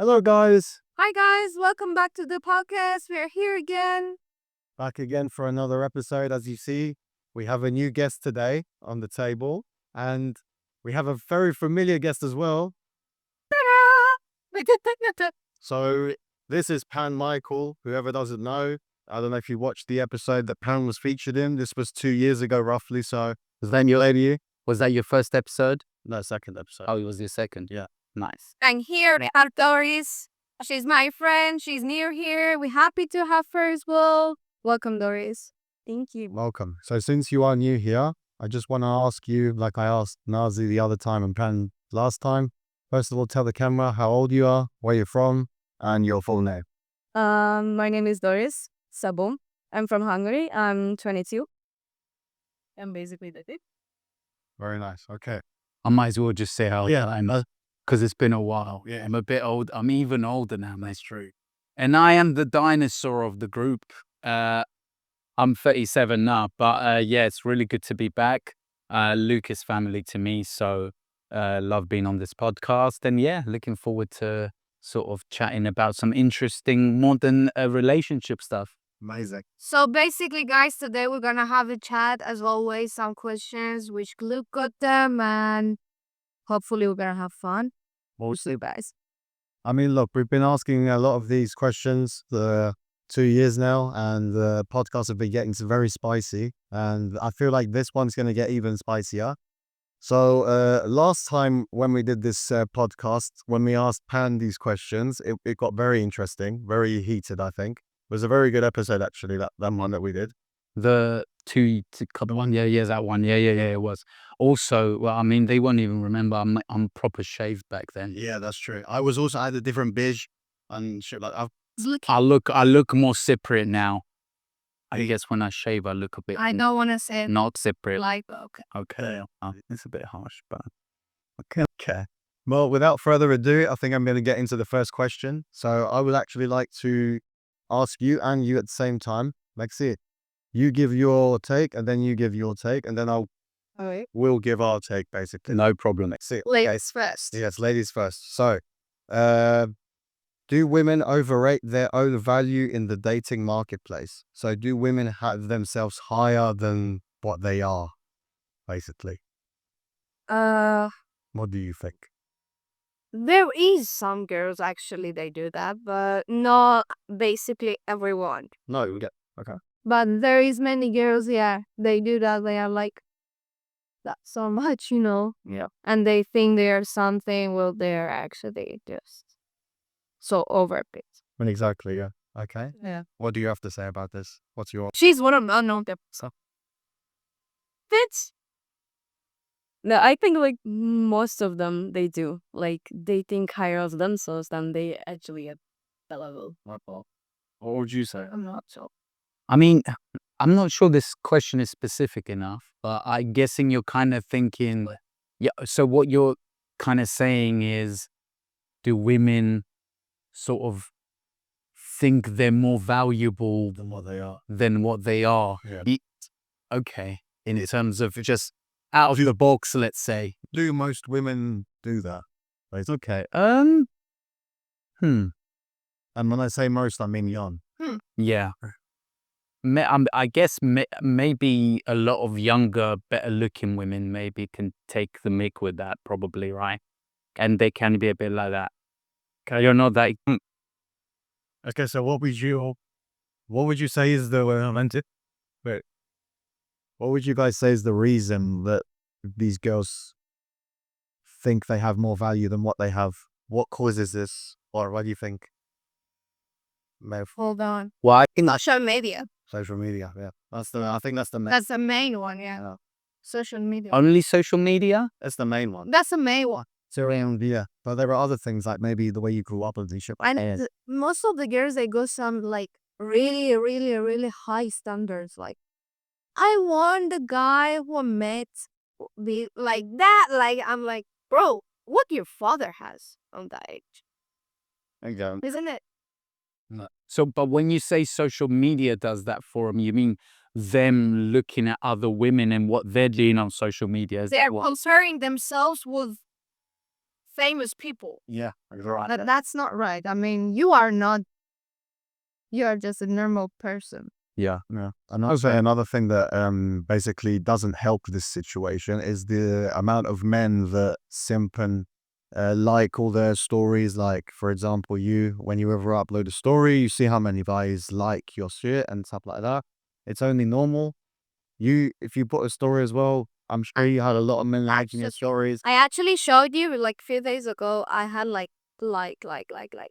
Hello, guys. Hi guys, welcome back to the podcast. We're here again. Back again for another episode. As you see, we have a new guest today on the table, and we have a very familiar guest as well. So, this is Pan Michael. Whoever doesn't know, I don't know if you watched the episode that Pan was featured in. This was 2 years ago, roughly. So, is that your lady? Was that your first episode? No, second episode. Oh, it was your second? Yeah. Nice. And here we have Doris. She's my friend. She's near here. We're happy to have her as well. Welcome, Doris. Thank you. Welcome. So, since you are new here, I just want to ask you, like I asked Nazi the other time and Pan last time. First of all, tell the camera how old you are, where you're from, and your full name. My name is Doris Sabum. I'm from Hungary. I'm 22. And basically that's it. Very nice. Okay. I might as well just say how Yeah, I know, because it's been a while. Yeah. I'm a bit old. I'm even older now. That's true. And I am the dinosaur of the group. I'm 37 now, but yeah, it's really good to be back. Luke is family to me, so love being on this podcast. And yeah, looking forward to sort of chatting about some interesting modern relationship stuff. Amazing. So basically, guys, today we're gonna have a chat as always, some questions which Luke got them, and hopefully we're gonna have fun. Mostly. Guys. I mean, look, we've been asking a lot of these questions for 2 years now, and the podcasts have been getting very spicy. And I feel like this one's going to get even spicier. So last time when we did this podcast, when we asked Pan these questions, it got very interesting, very heated, I think. It was a very good episode, actually, that one that we did. The couple one, yeah, that one, yeah, it was. Also, well, I mean, they won't even remember. I'm proper shaved back then. Yeah, that's true. I had a different beige and shit like that. I look more Cypriot now. I guess when I shave, I look a bit I don't want to say it not Cypriot. like, okay. Okay, it's a bit harsh, but Okay. Well, without further ado, I think I'm going to get into the first question. So I would actually like to ask you and you at the same time. Let's see. You give your take, and then you give your take, and then we'll give our take, basically. no problem. Let's see. Ladies first. Yes, ladies first. So, do women overrate their own value in the dating marketplace? So, do women have themselves higher than what they are, basically? What do you think? There is some girls actually they do that, but not basically everyone. No, we get okay. But there is many girls, yeah, they do that. They are like that so much, Yeah. and they think they are something. Well, they're actually just so overpaid. Exactly. Yeah. Okay. Yeah, What do you have to say about this? What's your? she's one of them. So- That's no, I think like most of them they do. Like they think higher of themselves than they actually at the level. What would you say? I'm not so. I mean, I'm not sure this question is specific enough, but I'm guessing you're kind of thinking, yeah. So what you're kind of saying is, do women sort of think they're more valuable Than what they are. than what they are? Yeah. Okay, in terms of just out of the box, let's say. Do most women do that? Okay. And when I say most, I mean young. Yeah. I guess maybe a lot of younger, better-looking women maybe can take the mick with that, probably, right? And they can be a bit like that. You're not that. Okay, so what would you say is the what would you guys say is the reason that these girls think they have more value than what they have? What causes this, or what do you think? Hold on. Well, I think Social media. Social media, yeah. I think that's the main. That's the main one. Yeah. Social media. only social media. That's the main one. That's the main one. Yeah, but there are other things like maybe the way you grew up and shit. And most of the girls they go some like really, really, really high standards. Like, I want the guy who met be like that. Like, I'm like, bro, what your father has on that age, Okay. isn't it? So, but when you say social media does that for them, you mean them looking at other women and what they're doing on social media? They're comparing themselves with famous people. Yeah, you're right. That's not right. I mean, you are not. You are just a normal person. Yeah. Yeah. Another thing that basically doesn't help this situation is the amount of men that simp and like all their stories. Like, for example, when you ever upload a story, you see how many guys like your shit and stuff like that. It's only normal. If you put a story as well, I'm sure you had a lot of men liking your stories. I actually showed you like a few days ago. I had like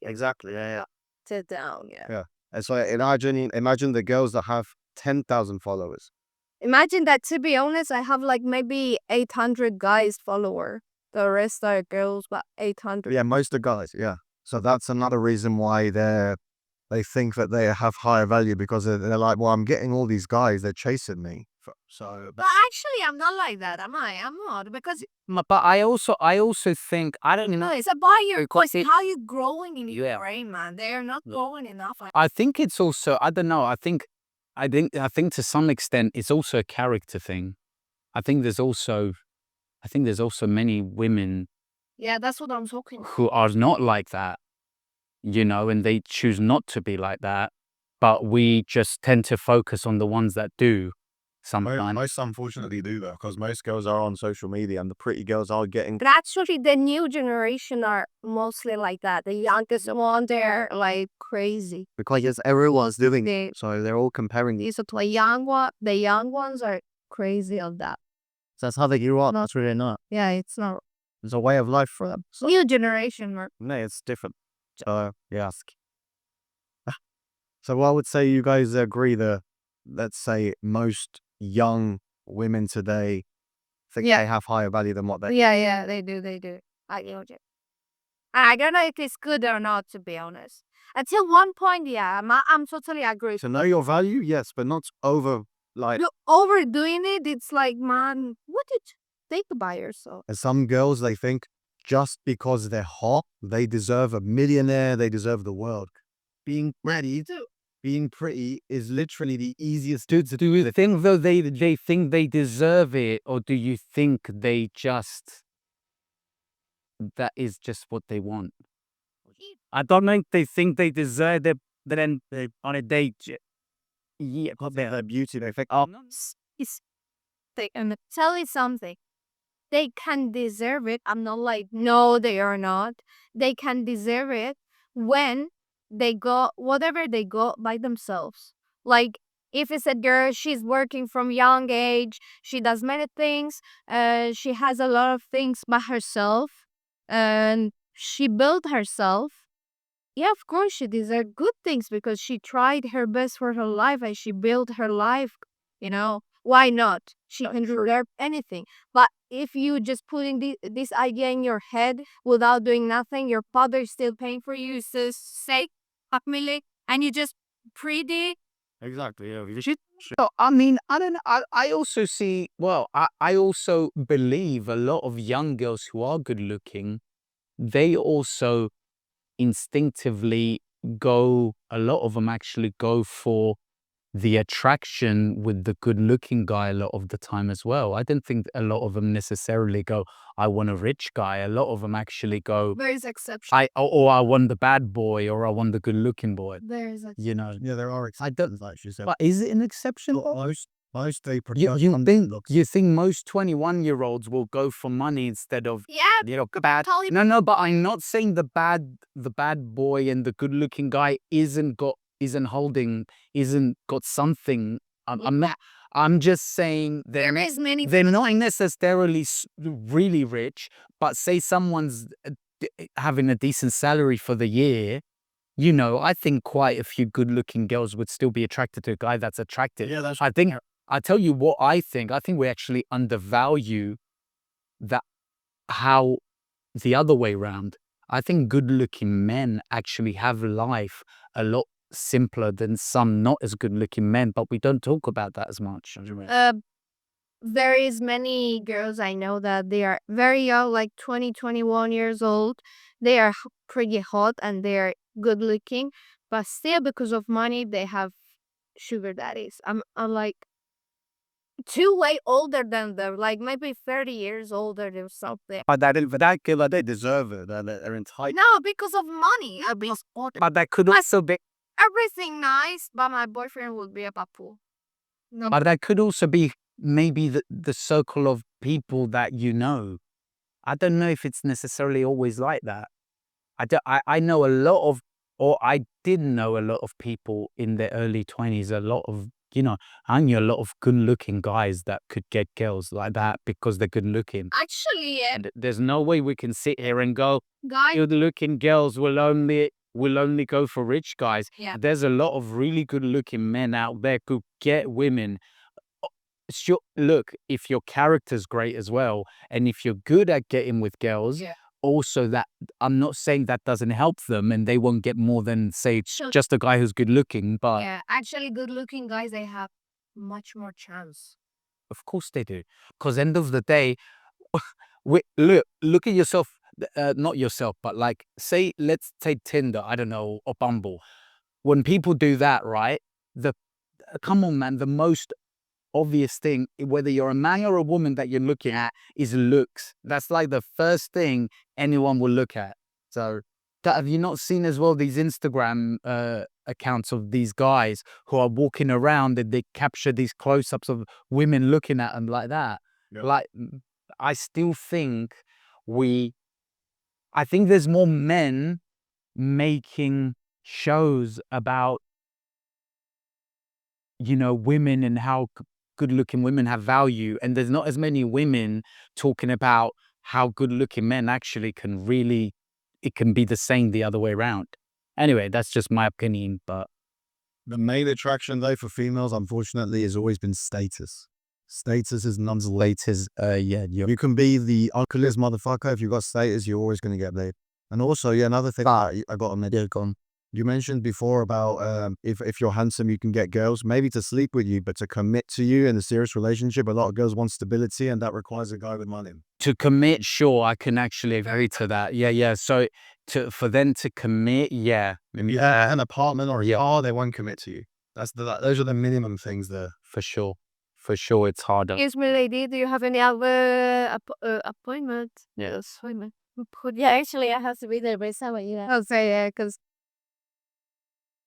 Exactly. Yeah. sit down. Yeah. Yeah. It's like imagine the girls that have 10,000 followers. Imagine that. To be honest, I have like maybe 800 guys follower. The rest are girls, but 800. Yeah, most are guys. Yeah. So that's another reason why they think that they have higher value because they're like, well, I'm getting all these guys, they're chasing me. So But actually, I'm not like that, am I? I'm not because But I also think I don't no, know. it's about your Because it- how you growing in your Yeah. brain, man. They are not growing enough. I think it's also I don't know. I think to some extent it's also a character thing. I think there's also many women Yeah, that's what I'm talking. who are not like that, and they choose not to be like that. But we just tend to focus on the ones that do sometimes. most unfortunately do though, because most girls are on social media and the pretty girls are getting. But actually, the new generation are mostly like that. The youngest one, they're like crazy. Because everyone's doing They it. So they're all comparing. these are the young ones are crazy of that. So that's how they grew up. No. That's really not. Yeah, it's not It's a way of life for them. So, new generation. no, it's different. So, yeah. So I would say you guys agree that, let's say, most young women today think Yeah. they have higher value than what they. Yeah, they do. I get it. I don't know if it's good or not, to be honest. Until one point, yeah, I'm totally agree. To know your value, yes, but not over, like. You're overdoing it. It's like, man, what did you think about yourself? And some girls, they think just because they're hot, they deserve a millionaire, they deserve the world. Being pretty is literally the easiest Do you think though they think they deserve it, or do you think that is just what they want? I don't think they think they deserve it. Then they on a date. Yeah, because they're beauty. They think, It's and tell you something. They can deserve it. I'm not like, no, they are not. They can deserve it when they go, whatever they go by themselves. Like, if it's a girl, she's working from young age, she does many things, she has a lot of things by herself, and she built herself. Yeah, of course, she deserves good things because she tried her best for her life and she built her life. Why not? She can deserve anything. But if you just putting this idea in your head without doing nothing, your father is still paying for you, so say, happily, and you just pretty. exactly, yeah. So, I mean, I don't know. I also see. Well, I also believe a lot of young girls who are good looking, they also instinctively go. A lot of them actually go for the attraction with the good looking guy a lot of the time as well. I don't think a lot of them necessarily go, I want a rich guy. A lot of them actually go, There is exception. I want the bad boy, or I want the good looking boy. There is You know, Yeah, there are I don't. exceptions, like she said. But is it an exception? Most they You, produce you on think looks. you think most 21-year-olds will go for money instead of Yeah, bad? totally. No, but I'm not saying the bad boy and the good looking guy isn't got something. I'm just saying There is many. they're not necessarily really rich, but say someone's having a decent salary for the year. I think quite a few good-looking girls would still be attracted to a guy that's attractive. Yeah, that's. I think I tell you what I think. I think we actually undervalue that how the other way round. I think good-looking men actually have life a lot simpler than some not as good-looking men, but we don't talk about that as much. There is many girls I know that they are very young, like 20, 21 years old. They are pretty hot and they're good looking, but still because of money, they have sugar daddies. I'm like, too way older than them, like maybe 30 years older or something. But that killer, they deserve it. They're entitled. No, because of money. But that could also be. Everything nice, but my boyfriend would be a papu. No, But that could also be maybe the circle of people that you know. I don't know if it's necessarily always like that. I know a lot of, or I did know a lot of people in their early 20s, a lot of, I knew a lot of good looking guys that could get girls like that because they're good looking. actually, yeah, And there's no way we can sit here and go, guys. good looking girls will only go for rich guys. Yeah. There's a lot of really good looking men out there who get women. Sure, look, if your character's great as well, and if you're good at getting with girls, Yeah. also that I'm not saying that doesn't help them and they won't get more than say Sure. just a guy who's good looking, but Yeah, actually, good-looking guys, they have much more chance. of course they do. Because end of the day, look at yourself, not yourself, but like say let's take Tinder, I don't know, or Bumble. When people do that, right? The come on, man, the most obvious thing, whether you're a man or a woman that you're looking at, is looks. That's like the first thing anyone will look at. So have you not seen as well these Instagram accounts of these guys who are walking around and they capture these close-ups of women looking at them like that? Yeah. Like, I still think I think there's more men making shows about women and how good-looking women have value, and there's not as many women talking about how good-looking men actually can really. It can be the same the other way around. Anyway, that's just my opinion, but The main attraction, though, for females, unfortunately, has always been status. Status is none latest. Yeah, you can be the ugliest motherfucker. If you got status, you're always going to get laid. And also, yeah, another thing I got a medic on. You mentioned before about if you're handsome, you can get girls, maybe to sleep with you, but to commit to you in a serious relationship, a lot of girls want stability, and that requires a guy with money. to commit, sure, I can actually agree to that. Yeah. So for them to commit, yeah, Yeah, an apartment or a car, they won't commit to you. Those are the minimum things there. for sure. For sure, it's harder. Excuse me, lady, do you have any other appointment? Yes. Appointment. Yeah, actually, I have to be there by 7, you know. I'll say yeah, because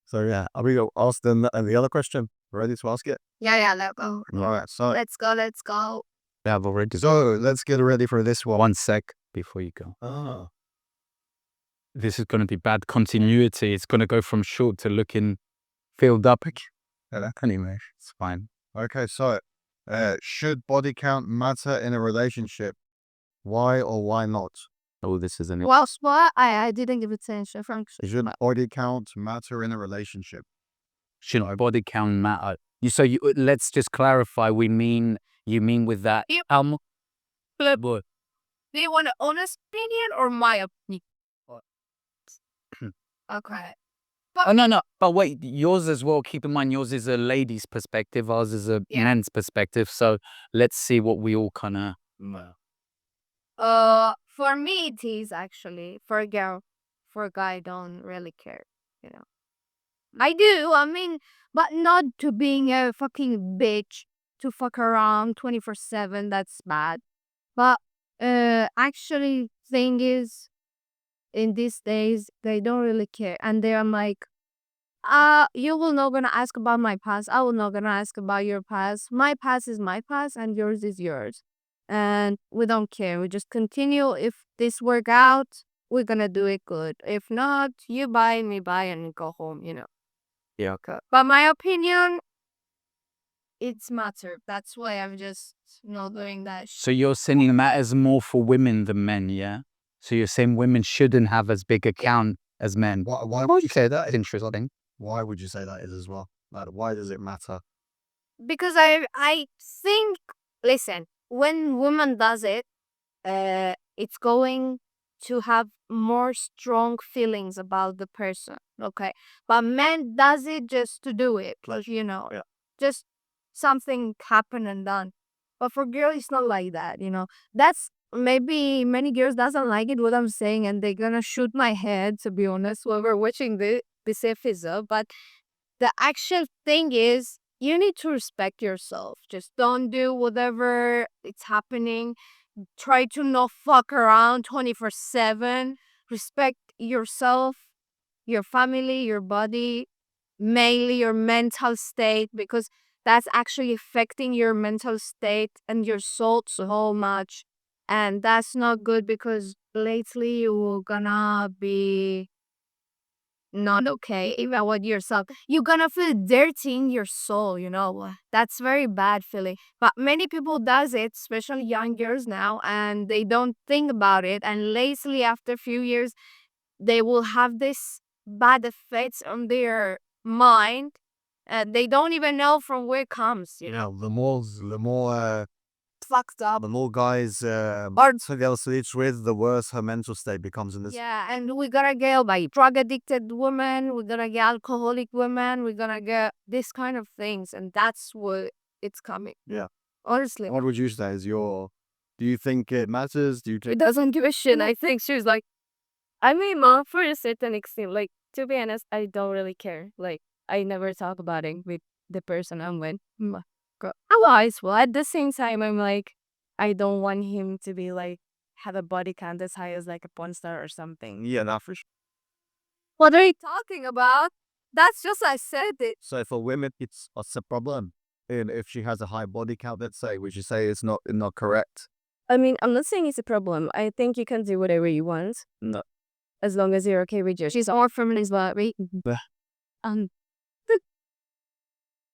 So yeah, are we going to ask them the other question? Ready to ask it? yeah, let's go. All right, so Let's go. Yeah, I've already. let's get ready for this one. 1 sec before you go. Ah. This is going to be bad continuity. It's going to go from short to looking filled up again. Anyway, it's fine. Okay, so should body count matter in a relationship? Why or why not? Oh, this is an. Well, what? I didn't give attention, frankly. Should body count matter in a relationship? Should body count matter? Let's just clarify. You mean with that? You- Boy. Do you want an honest opinion or my opinion? Okay. Oh, no. But wait, yours as well. Keep in mind, yours is a lady's perspective. Ours is a Yeah. man's perspective. So let's see what we all kind of. For me, it is actually for a girl. For a guy, I don't really care. I do. I mean, but not to being a fucking bitch to fuck around 24/7. That's bad. But actually, thing is, in these days, they don't really care, and they're like, you will not gonna ask about my past. I will not gonna ask about your past. My past is my past, and yours is yours. And we don't care. We just continue. If this work out, we're gonna do it good. If not, you buy, me buy, and go home. Yeah. Okay. But my opinion, it's matter. That's why I'm just not doing that. So you're saying it matters more for women than men, yeah? So you're saying women shouldn't have as big a count as men. Why would you say that? Interesting. Why would you say that is as well? Like, why does it matter? Because I think, listen, when woman does it, it's going to have more strong feelings about the person. Okay, but man does it just to do it, Yeah. just something happen and done. But for girls, it's not like that. That's maybe many girls doesn't like it what I'm saying, and they're gonna shoot my head. To be honest, whoever watching this episode, but the actual thing is, you need to respect yourself. Just don't do whatever it's happening. Try to not fuck around 24/7. Respect yourself, your family, your body, mainly your mental state, because that's actually affecting your mental state and your soul so much. And that's not good because lately you're gonna be not okay about yourself. You're gonna feel dirty in your soul, you know. That's very bad feeling. But many people does it, especially young girls now, and they don't think about it. And lately, after a few years, they will have this bad effects on their mind, and they don't even know from where it comes. You know, The more fucked up. the more guys Or so girls sleeps with, the worse her mental state becomes in this. yeah, and we're gonna get like drug addicted women, we're gonna get alcoholic women, we're gonna get this kind of things, and that's what it's coming. Yeah. Honestly, What would you say is your? Do you think it matters? Do you it think? doesn't give a shit. I think she was like, I mean, mom, for a certain extent, like to be honest, I don't really care. Like I never talk about it with the person I'm with. Otherwise, well, at the same time, I'm like, I don't want him to be like have a body count as high as like a porn star or something. Yeah, not for sure. What are you talking about? That's just I said it. So for women, it's a problem. And if she has a high body count, let's say, would you say it's not correct? I mean, I'm not saying it's a problem. I think you can do whatever you want. No. As long as you're okay with you. She's all feminist, but right? Bleh. Um,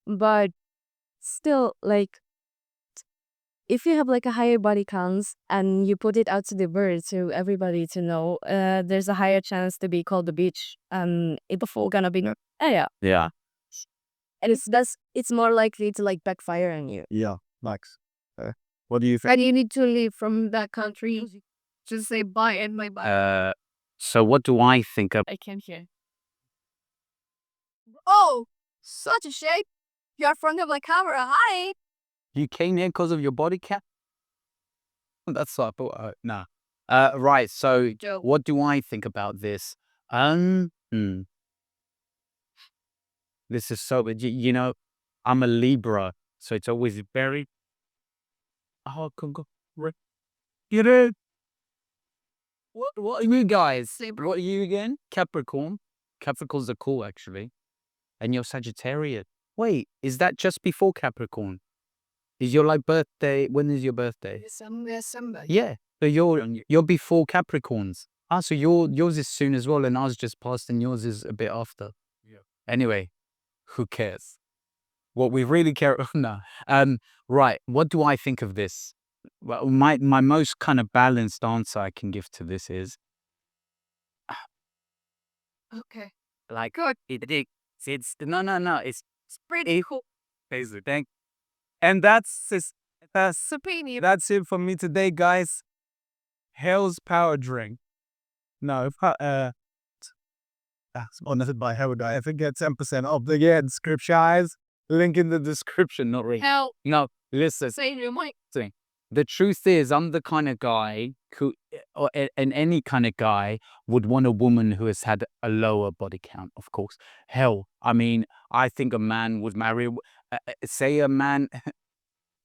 but still, like, if you have like a higher body counts and you put it out to the world to everybody to know, there's a higher chance to be called a bitch. It's gonna be yeah. Yeah. And it's more likely to like backfire on you. Yeah. Max. What do you think? And you need to leave from that country. Just say bye and my bye. So what do I think of? I can't hear. Oh, such a shape. You're in front of my camera. Hi. You came here because of your body count? That's what I thought. Nah. Right. So Joke. what do I think about this? This is so. You know, I'm a Libra, so it's always very. Oh, get it. What are you guys? Libra. What are you again? Capricorn. Capricorns are cool, actually. And you're Sagittarius. Wait, is that just before Capricorn? Is your like birthday? When is your birthday? December. Yeah. So you're before Capricorns. Ah, so yours is soon as well, and ours just passed, and yours is a bit after. Yeah. Anyway, who cares? What we really care. No. Right. What do I think of this? Well, my most kind of balanced answer I can give to this is Okay. like Good. it's no. It's Pretty cool. basically thank. And that's Opinion. that's it for me today, guys. Hell's power drink. No, Sponsored by Hell Guy. I think get 10% off the description. link in the description. Not really. Hell. No, listen. Say your mic. The truth is, I'm the kind of guy who, and any kind of guy would want a woman who has had a lower body count, of course. Hell, I mean, I think a man would marry, say a man,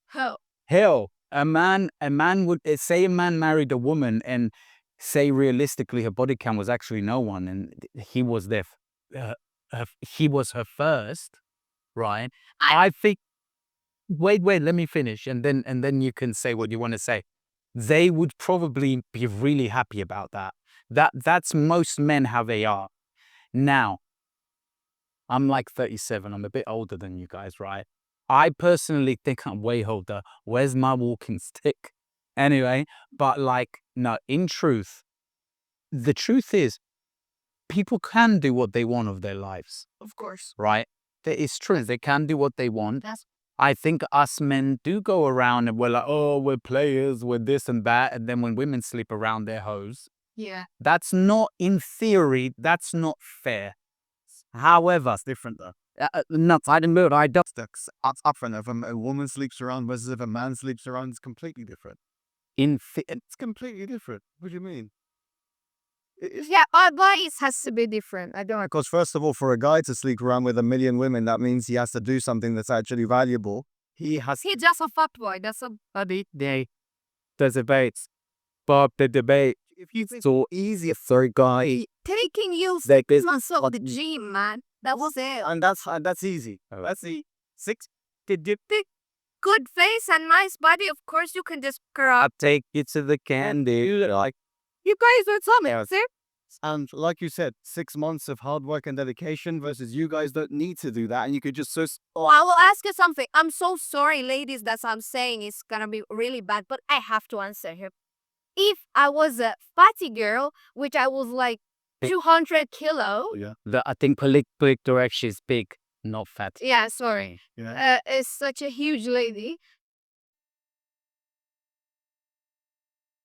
Hell. hell, a man would, say a man married a woman and say realistically her body count was actually no one and he was he was her first, right? I think wait, let me finish, and then you can say what you want to say. They would probably be really happy about that. That's most men how they are. Now, I'm like 37. I'm a bit older than you guys, right? I personally think I'm way older. Where's my walking stick? Anyway, but like, no, in truth, the truth is, people can do what they want of their lives, Of course. right? It's true. They can do what they want. That's I think us men do go around and we're like, oh, we're players, we're this and that. And then when women sleep around their hoes, yeah. that's not, in theory, that's not fair. However, It's different though. no, I don't know. I don't. It's different. If a woman sleeps around versus if a man sleeps around, it's completely different. In It's completely different. What do you mean? Yeah, but it has to be different. I don't. Because first of all, for a guy to sleep around with 1 million women, that means he has to do something that's actually valuable. He has He's just a fuckboy. That's a. Buddy, the debate. Bob, the debate. If you think it's so easy for a guy, Taking you like 6 this, months of the gym, man. That was it. and that's easy. That's easy. 6. Did you Good face and nice body. Of course, you can just grab. take you to the candy. Like, You guys are something. See? And like you said, 6 months of hard work and dedication versus you guys don't need to do that, and you could just Oh, I will ask you something. I'm so sorry, ladies, that I'm saying it's gonna be really bad, but I have to answer here. If I was a fatty girl, which I was like 200 kilo. I think political actually is big, not fat. Yeah, sorry. Yeah. Is such a huge lady.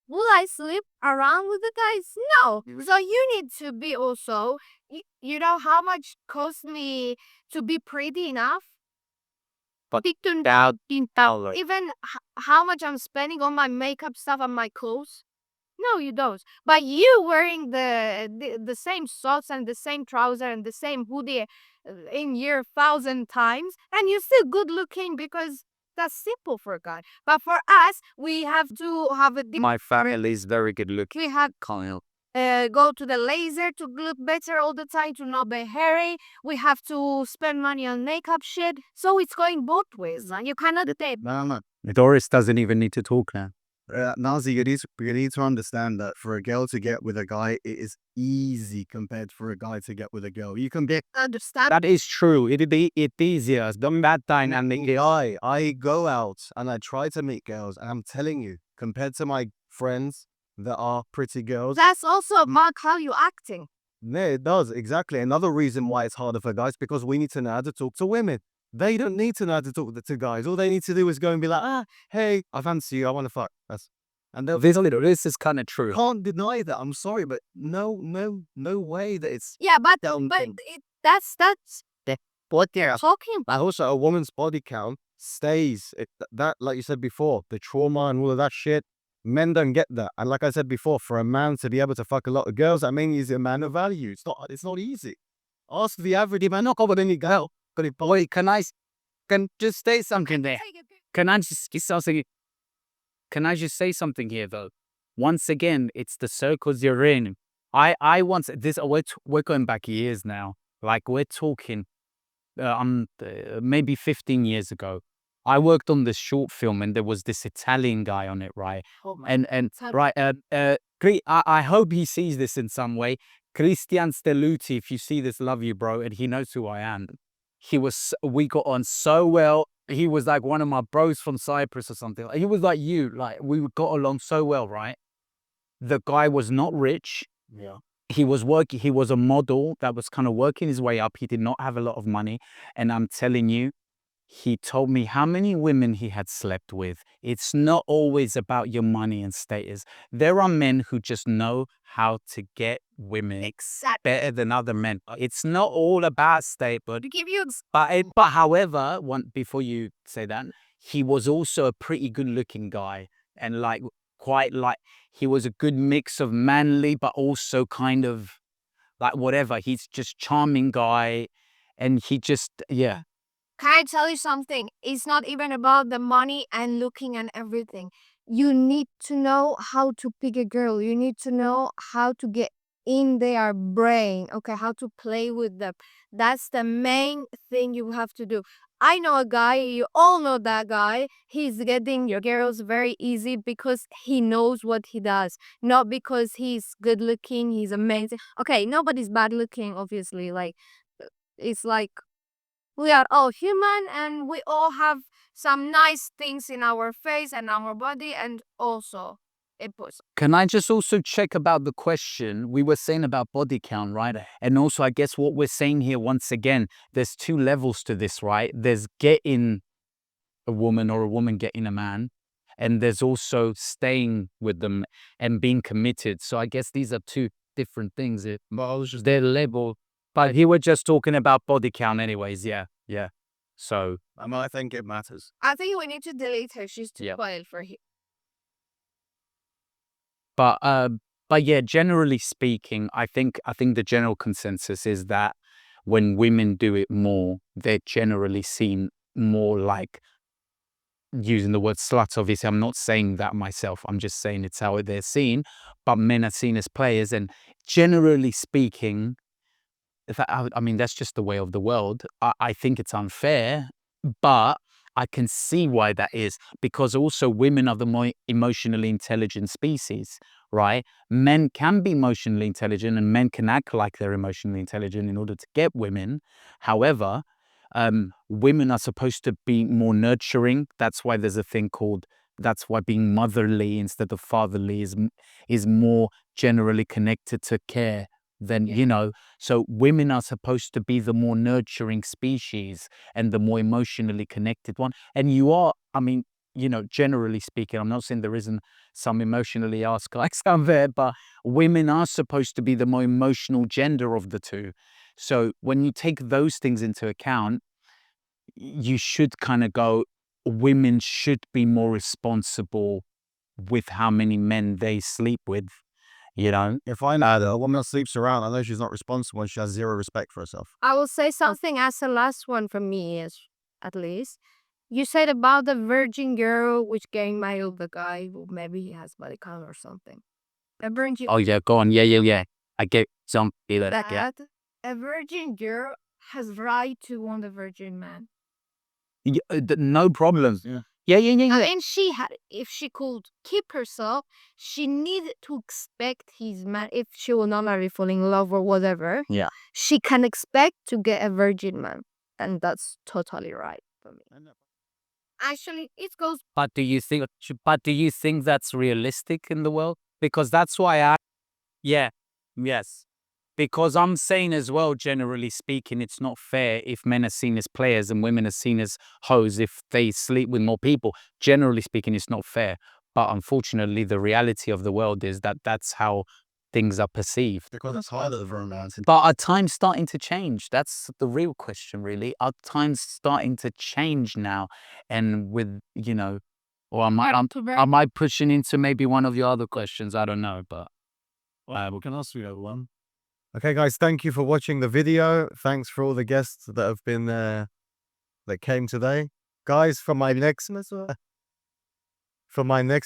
Will I sleep around with the guys? No. So you need to be also. You know how much cost me to be pretty enough? But Even how much I'm spending on my makeup stuff and my clothes? No, you don't. But you wearing the same socks and the same trouser and the same hoodie in year 1,000 times, and you're still good looking because that's simple for a guy. But for us, we have to have a my family is very good looking. we have Kyle. go to the laser to look better all the time, to not be hairy. We have to spend money on makeup shit. So it's going both ways. You cannot say. No. Doris doesn't even need to talk now. Nazi, you need to understand that for a girl to get with a guy, it is easy compared for a guy to get with a girl. You can be Understand? That is true. It's easier. The bad dynamic. I go out and I try to meet girls, and I'm telling you, compared to my friends that are pretty girls, That's also mark how you acting. yeah, it does exactly. Another reason why it's harder for guys, because we need to know how to talk to women. They don't need to know how to talk to guys. All they need to do is go and be like, hey, I fancy you, I want to fuck. And they'll This is kind of true. can't deny that. I'm sorry, but no way that it's Yeah, but thing. that's What they're talking about. And also, a woman's body count stays. That, like you said before, the trauma and all of that shit. Men don't get that. And like I said before, for a man to be able to fuck a lot of girls, that means he's a man of value. It's not easy. Ask the average man, not over any girl. Wait, can just say something there? Can I just say something here though? Once again, it's the circles you're in. I once this we're going back years now. Like we're talking, maybe 15 years ago. I worked on this short film and there was this Italian guy on it, right? Oh my And right, I hope he sees this in some way. Christian Stelluti, if you see this, love you, bro, and he knows who I am. We got on so well. He was like one of my bros from Cyprus or something. He was like you, like we got along so well, right? The guy was not rich. Yeah. He was a model that was kind of working his way up. He did not have a lot of money. And I'm telling you, he told me how many women he had slept with. It's not always about your money and status. There are men who just know how to get women better than other men. It's not all about status. To give you But however, before you say that, he was also a pretty good looking guy. And like, he was a good mix of manly, but also kind of like whatever. He's just charming guy. And he just, yeah. Can I tell you something? It's not even about the money and looking and everything. You need to know how to pick a girl. You need to know how to get in their brain, okay? How to play with them. That's the main thing you have to do. I know a guy, you all know that guy. He's getting your girls very easy because he knows what he does, not because he's good looking, he's amazing. Okay, nobody's bad looking, obviously. Like, it's like we are all human and we all have some nice things in our face and our body, and also it puts. Can I just also check about the question? We were saying about body count, right? And also, I guess what we're saying here, once again, there's two levels to this, right? There's getting a woman or a woman getting a man. And there's also staying with them and being committed. So I guess these are two different things. Their level. But here we're just talking about body count anyways. Yeah. So. I think it matters. I think we need to delete her. She's too Yeah. quiet for him. But But yeah, generally speaking, I think the general consensus is that when women do it more, they're generally seen more like, using the word slut. Obviously, I'm not saying that myself. I'm just saying it's how they're seen. But men are seen as players, and generally speaking, I mean, that's just the way of the world. I think it's unfair, but I can see why that is, because also women are the more emotionally intelligent species, right? Men can be emotionally intelligent and men can act like they're emotionally intelligent in order to get women. However, women are supposed to be more nurturing. That's why there's a thing called, that's why being motherly instead of fatherly is more generally connected to care than, you know. So women are supposed to be the more nurturing species and the more emotionally connected one. And you are, I mean, you know, generally speaking, I'm not saying there isn't some emotionally ass guys out there, but women are supposed to be the more emotional gender of the two. So when you take those things into account, you should kind of go, women should be more responsible with how many men they sleep with, you know? If I know a woman that sleeps around, I know she's not responsible and she has zero respect for herself. I will say something as the last one from me is, at least. You said about the virgin girl which getting married with the guy who maybe he has body count or something. A virgin Oh yeah, go on. Yeah. I get some feeling. that Yeah. a virgin girl has right to want a virgin man. No problems. Yeah. Yeah. I mean, if she could keep herself, she needed to expect his man. If she will not marry, fall in love or whatever, Yeah. she can expect to get a virgin man, and that's totally right for me. Actually, it goes. But do you think that's realistic in the world? Because that's why yes. Because I'm saying as well, generally speaking, it's not fair if men are seen as players and women are seen as hoes if they sleep with more people. Generally speaking, it's not fair. But unfortunately, the reality of the world is that that's how things are perceived. Because it's harder of romance. But are times starting to change? That's the real question, really. Are times starting to change now? And with, you know, or am I pushing into maybe one of your other questions? I don't know, but We can ask you one. Okay, guys, thank you for watching the video. Thanks for all the guests that have been that came today. Guys, for my next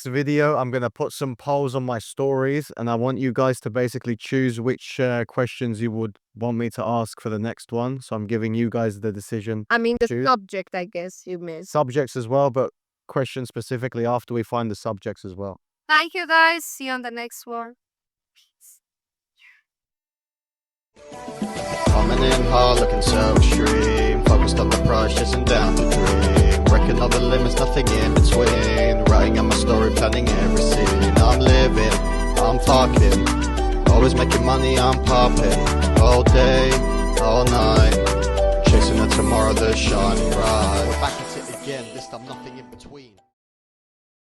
video, I'm gonna put some polls on my stories, and I want you guys to basically choose which questions you would want me to ask for the next one. So I'm giving you guys the decision. I mean, the Choose. subject, I guess you missed. Subjects as well, but questions specifically after we find the subjects as well. Thank you, guys. See you on the next one. Coming in hard, looking so extreme. Focused on the price, chasing down the dream. Breaking all the limits, nothing in between. Writing out my story, planning every scene. I'm living, I'm fucking. Always making money, I'm popping. All day, all night. Chasing a tomorrow that's shining bright. We're back at it again, this time nothing in between.